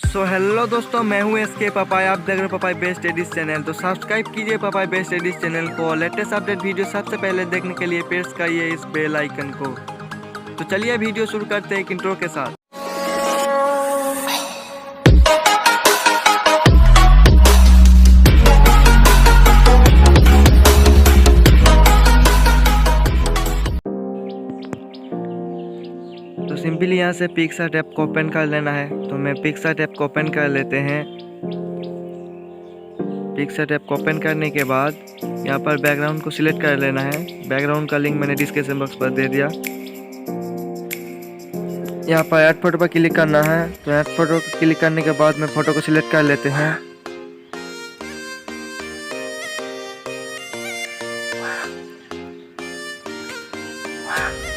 So hello दोस्तों, मैं हूं एसके पापाई। आप देख रहे हो पापाई बेस्ट एडिट्स चैनल। तो सब्सक्राइब कीजिए पापाई बेस्ट एडिट्स चैनल को। लेटेस्ट अपडेट वीडियो सबसे पहले देखने के लिए प्रेस करिए इस बेल आइकन को। तो चलिए वीडियो शुरू करते हैं एक इंट्रो के साथ। तो सिंपली यहाँ से पिक्सआर्ट ऐप को ओपन कर लेना है। तो मैं पिक्सआर्ट ऐप को ओपन कर लेते हैं। पिक्सआर्ट ऐप को ओपन करने के बाद यहाँ पर बैकग्राउंड को सिलेक्ट कर लेना है। बैकग्राउंड का लिंक मैंने डिस्क्रिप्शन बॉक्स पर दे दिया। यहाँ पर ऐड फोटो पर क्लिक करना है। तो ऐड फोटो पर क्लिक करने के बाद में फ़ोटो को सिलेक्ट कर लेते हैं।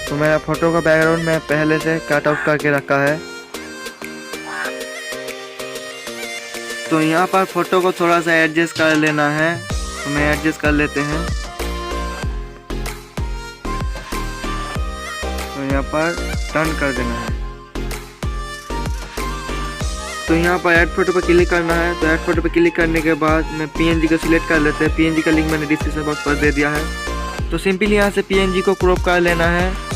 तो मेरा फोटो का बैकग्राउंड मैं पहले से कट आउट करके रखा है। तो यहाँ पर फोटो को थोड़ा सा एडजस्ट कर लेना है। तो मैं एडजस्ट कर लेते हैं। तो यहाँ पर टर्न कर देना है। तो यहाँ पर ऐड फोटो पर क्लिक करना है। तो ऐड फोटो पर क्लिक करने के बाद मैं पीएनजी को सिलेक्ट कर लेते हैं। पीएनजी का लिंक मैंने डिस्क्रिप्शन बॉक्स पर दे दिया है। तो सिंपली यहाँ से पीएनजी को क्रॉप कर लेना है।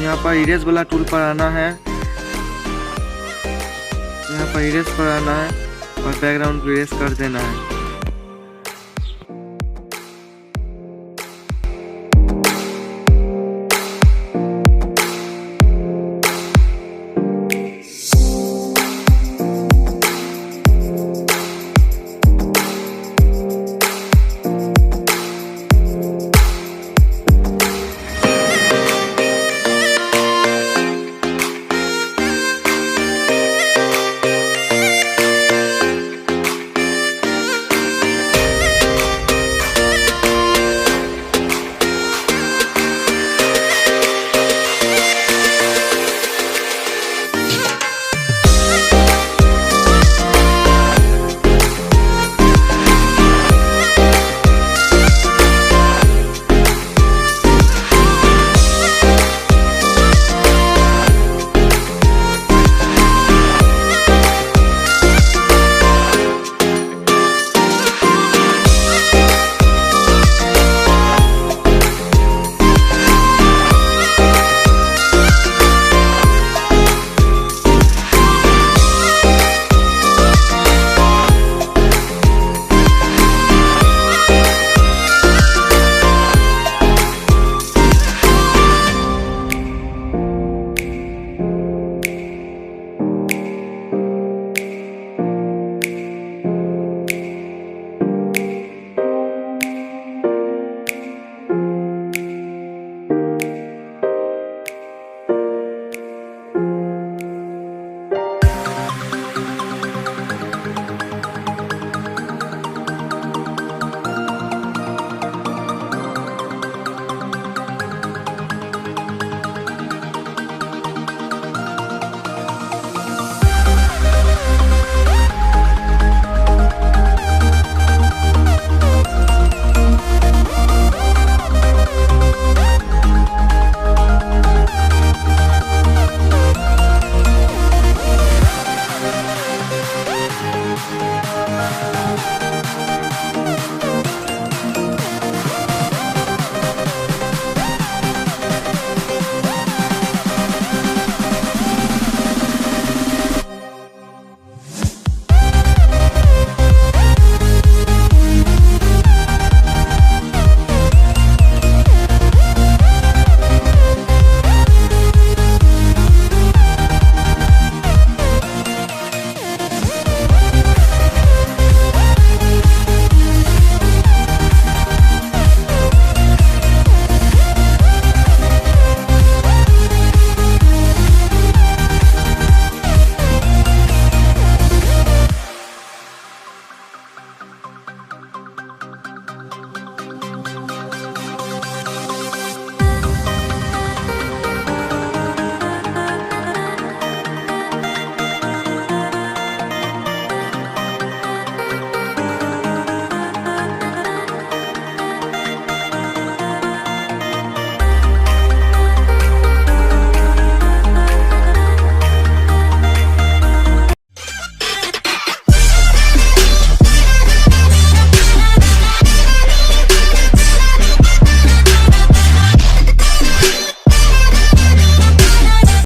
यहाँ पर इरेज वाला टूल पर आना है। यहाँ पर इरेज पर आना है और बैकग्राउंड को इरेज कर देना है।